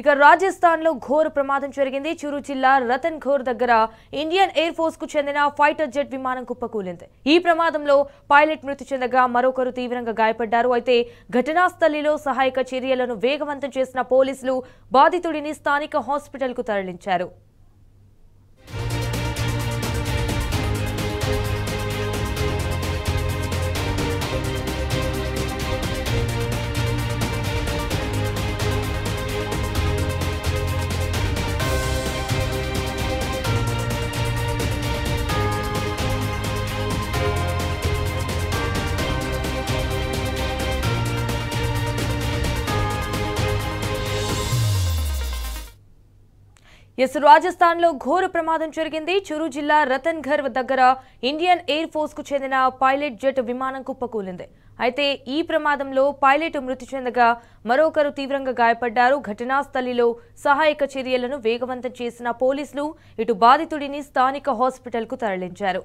ఇక రాజస్థాన్ లో ఘోర ప్రమాదం జరిగింది. చురు జిల్లా రతన్ ఘోర్ దగ్గర ఇండియన్ ఎయిర్ ఫోర్స్ కు చెందిన ఫైటర్ జెట్ విమానం కుప్పకూలింది. ఈ ప్రమాదంలో పైలట్ మృతి చెందగా మరొకరు తీవ్రంగా గాయపడ్డారు. అయితే ఘటనా స్థలిలో సహాయక చర్యలను వేగవంతం చేసిన పోలీసులు బాధితుడిని స్థానిక హాస్పిటల్ కు తరలించారు. రాజస్థాన్ లో ఘోర ప్రమాదం జరిగింది. చురు జిల్లా రతన్ ఘర్ దగ్గర ఇండియన్ ఎయిర్ ఫోర్స్ కు చెందిన పైలట్ జెట్ విమానం కుప్పకూలింది. అయితే ఈ ప్రమాదంలో పైలట్ మృతి చెందగా మరొకరు తీవ్రంగా గాయపడ్డారు. ఘటనా స్థలిలో సహాయక చర్యలను వేగవంతం చేసిన పోలీసులు ఇటు బాధితుడిని స్థానిక హాస్పిటల్ కు తరలించారు.